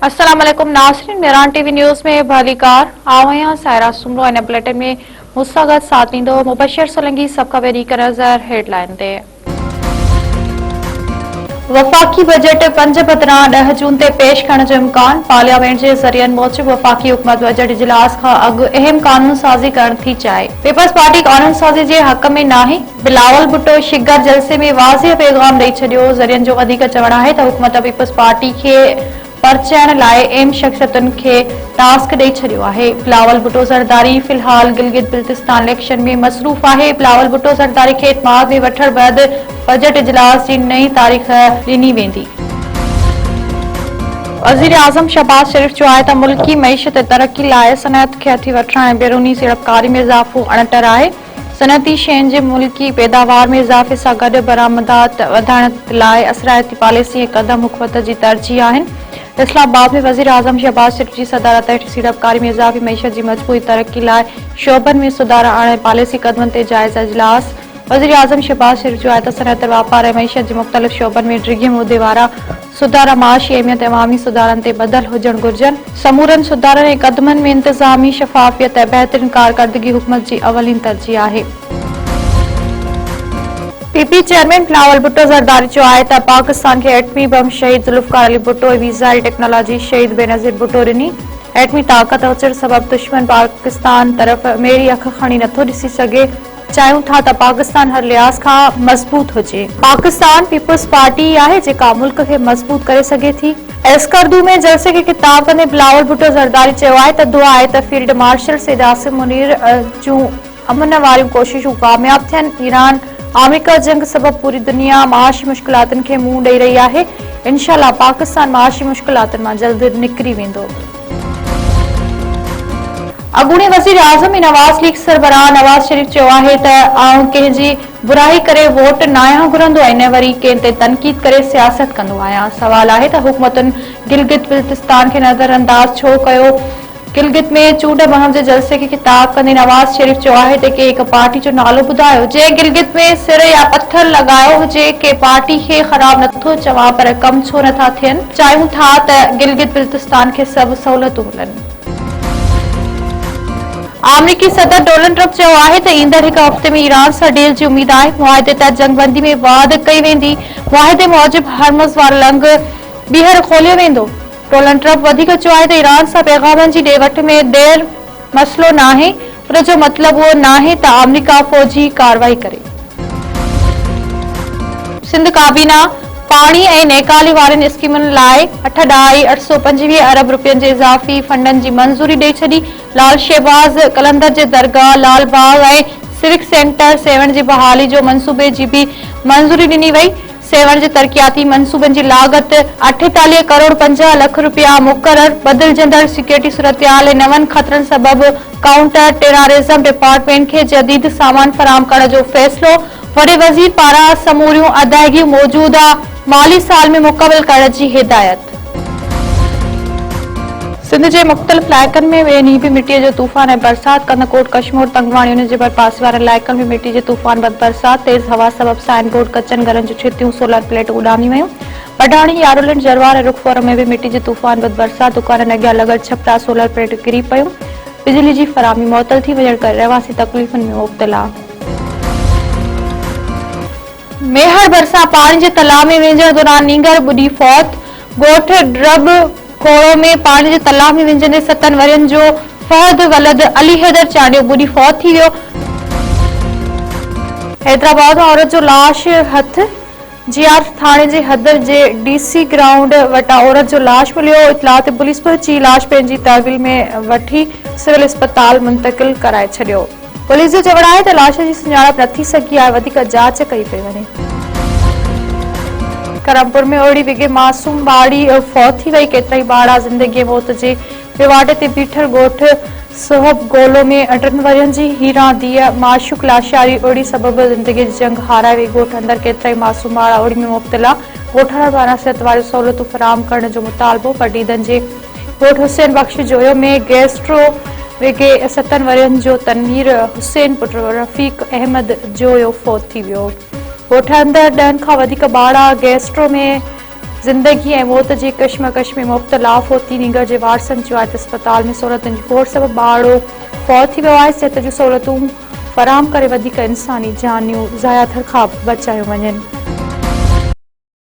अस्सलाम वालेकुम नाज़रीन, मेरान टीवी न्यूज़ में भलीकार आवां सायरा सुमरो इन बुलेटिन में मुस्तगत साथ ॾींदो मुबशर सोलंकी। सब खां पहिरीं हिकु नज़र हेडलाइन ते। वफ़ाक़ी बजट 5 बदिरां 10 जून ते पेश करण जो इम्कान। पार्लियामेंट जे ज़रियनि मूजिब वफ़ाक़ी हुकूमत बजट इजलास खां अॻु अहम कानून साज़ी करण थी चाहे। पीपल्स पार्टी कानून साज़ी जे हक़ में नाहे। बिलावल भुट्टो शिगर जलसे में वाज़िह पैगाम ॾेई छॾियो। ज़रियनि जो वधीक चवणु आहे त हुकूमत पीपल्स पार्टी खे परचण लाइ अहम शख़्सियतुनि खे टास्क ॾेई छॾियो आहे। बिलावल भुट्टो ज़रदारी फ़िलहाल गिलगित बिल्तिस्तान इलेक्शन में मसरूफ़ आहे। बिलावल भुट्टो ज़रदारी खे इत्माद में वठण बैदि बजट इजलास जी नई तारीख़ ॾिनी वेंदी। वज़ीर आज़म शहबाज शरीफ़ चयो आहे त मुल्की मईशत तरक़ी लाइ सनअत खे हथी वठण ऐं बैरूनी सीड़पकारी में इज़ाफ़ो अणटर आहे। सनअती शयुनि जे मुल्की पैदावार में इज़ाफ़े सां गॾु बरामदात वधाइण लाइ असराइती पॉलिसी ऐं क़दम हुकूमत जी तरजीह आहिनि। इस्लामाबाद में वज़ीर आज़म शहबाज शरीफ़ जी सदारत हेठि सीड़पकारी में इज़ाफ़ी मईशत जी मजबूती तरक़ी लाइ शोबनि में सुधार आणण पॉलिसी क़दमनि ते जाइज़ा इजलास। वज़ीर आज़म शहबाज शरीफ़ चयो आहे त सनअत वापार ऐं मईशत जी मुख़्तलिफ़ शोबनि में डिघे मुदे वारा सुधारा माशी अहमियत अवामी सुधारनि ते ॿधल हुजण घुरिजनि। समूरनि सुधारनि ऐं क़दमनि में इंतिज़ामी शफ़ाफ़ियत ऐं बहितरीन कारकर्दगी हुकूमत जी अवलीन तरजीह आहे। पीपी चेयरमैन बिलावल भुट्टो ज़रदारी चयो आहे त पाकिस्तान खे एटमी बम शहीद ज़ुल्फ़िकार अली भुट्टो ऐं वीज़ाई टेक्नोलॉजी शहीद बेनज़ीर भुट्टो ॾिनी। एटमी ताक़त अचण सबबि दुश्मन पाकिस्तान तरफ़ मेरी अख खणी नथो ॾिसी सघे। चाहियूं था त पाकिस्तान हर लिहाज़ खां मज़बूत हुजे। पाकिस्तान पीपल्स पार्टी आहे जेका मुल्क खे मज़बूत करे सघे थी। एस्कर्दू में जलसे खे ख़िताब कंदे बिलावल भुट्टो ज़रदारी चयो आहे त दुआ आहे त फील्ड मार्शल सैयद आसिम मुनीर जूं अमन वारियूं कोशिशूं कामयाब थियनि। ईरान अमेरिका जंग सबबि पूरी दुनिया माशी मुश्किलातुनि खे मुंहुं ॾेई रही आहे। इंशाअल्लाह पाकिस्तान माशी मुश्किलातुनि मां जल्द निकिरी वेंदो। अॻूणे वज़ीर आज़म ऐं नवाज़ लीग सरबराह नवाज़ शरीफ़ चयो आहे त आउं कंहिंजी बुराई करे वोट न आहियां घुरंदो ऐं न वरी कंहिं ते तनक़ीद करे सियासत कंदो आहियां। सवाल आहे त हुकूमतुनि गिलगित बिल्तिस्तान खे नज़रअंदाज छो कयो। गिलगित में चूंड मुहिम जे जलसे खे ख़िताब कंदे नवाज़ शरीफ़ चयो आहे त के हिकु पार्टी जो नालो ॿुधायो जंहिं गिलगित में सिर या पत्थर लॻायो हुजे। के पार्टी खे ख़राब नथो चवां पर कम छो नथा थियनि। चाहियूं था त गिलगित बिल्तिस्तान खे सभु सहूलियतूं मिलनि। अमरीकी सदर डोनाल्ड ट्रम्प चयो आहे त ईंदड़ हिकु हफ़्ते में ईरान सां डील जी उमीद आहे। मुआहिदे तहत जंगबंदी में वाध कई वेंदी। मुआहिदे मूजिब हरमुज़ वारो लंघ ॿीहर खोलियो वेंदो। डोनाल्ड ट्रम्प वधीक चयो आहे त ईरान सां पैगामनि जी ॾे वठ में देर मसइलो नाहे। उन जो मतिलबु उहो नाहे त अमरीका फ़ौजी कार्रवाई करे। सिंध काबीना पाणी ऐं नेकाली वारनि स्कीमुनि लाइ 8.825 अरब रुपयनि जे इज़ाफ़ी फंडनि जी मंज़ूरी ॾेई छॾी। लाल शहबाज़ कलंदर जे दरगाह लाल बाग ऐं सिविक सेंटर सेवण जी बहाली जो मंसूबे जी बि मंज़ूरी ॾिनी वई। सेवण जे तरक़ियाती मंसूबनि जी लाॻत 48 करोड़ 50 लख रुपया मुक़रर। बदिलजंदड़ सिक्योरिटी सूरतहाल ऐं नवनि ख़तरनि सबबि काउंटर टेररिज़म डिपार्टमेंट खे जदीद सामान फराहम करण जो फ़ैसिलो। वॾे वज़ीर पारां समूरियूं अदायगियूं मौजूदा माली साल में मुकमिल करण जी हिदायत। सिंध जे मुख़्तलिफ़ इलाइक़नि में ॿिए ॾींहुं बि मिटीअ जो तूफ़ान ऐं बरसाति कंदकोट कशमोर तंगवाणी उन जे भरपासे वारनि इलाइक़नि में मिटी जे तूफ़ान बद बरसाति तेज़ हवा सबबि साइन बोर्ड कचनि घरनि जूं छितियूं सोलर प्लेट उॾामी वयूं। पढ़ाणी यारोलिन जरवार ऐं रुखफोरम में बि मिटी जे तूफ़ान बद बरसाति दुकाननि अॻियां लॻल छपरा सोलर प्लेट किरी पयूं। बिजली जी फराहमी मुअतल थी वञण करे रहवासी तकलीफ़ुनि में मुब्तला। मेहर भरिसां पाणी जे तलाउ में विझण दौरान नींगर ॿुॾी फौत। ॻोठ ड्रब खोड़ो में पाणी जे तलाउ में विझंदे 7 वरियनि जो फहद वलद अली हैदर चांडियो ॿुॾी फौत थी वियो। हैदराबाद में औरत जो लाश हथ जीआर थाणे जे हद जे डीसी ग्राउंड वटां औरत जो लाश मिलियो। इतलाह ते पुलिस पहुची लाश पंहिंजी तहवील में वठी सिविल अस्पताल मुंतक़िल कराए छॾियो। पुलिस जो चवणु आहे त लाश जी सुञाणप न थी सघी आहे। वधीक जांच कई पई वञे। करमपुर में ओड़ी विगे मासूम ॿाड़ी फौत थी वई। केतिराई ॿाड़ा ज़िंदगी मौत जे विवादे ते बीठल ॻोठ सोहब गोलो में 3 वरियनि जी हीरा धीअ माशूक लाशारी ओड़ी सबबि ज़िंदगी जी जंग हाराए वई। ॻोठ अंदरि केतिराई मासूम ॿाड़ा ओड़ी में मुब्तला। ॻोठाणनि पारां सिहत वारियूं सहूलियतूं फराहम करण जो मुतालबो। पटीदन जे ॻोठ हुसैन बख्श जोयो में गैस्ट्रो विगे 7 वरियनि जो तनवीर हुसैन पुट रफ़ीक अहमद जोयो फौत थी वियो। ॻोठ अंदरि 10 खां वधीक ॿाड़ा गैस्ट्रो में ज़िंदगी ऐं मौत जी कश्मकश में मुब्तला फोती नीगर जे वारसनि चयो आहे त अस्पताल में सहूलियतुनि जी खोड़ सबबि ॿारड़ो फौत थी वियो आहे। सिहत जूं सहूलियतूं फराहम करे वधीक इंसानी जानियूं ज़ाया थियण खां बचायूं वञनि।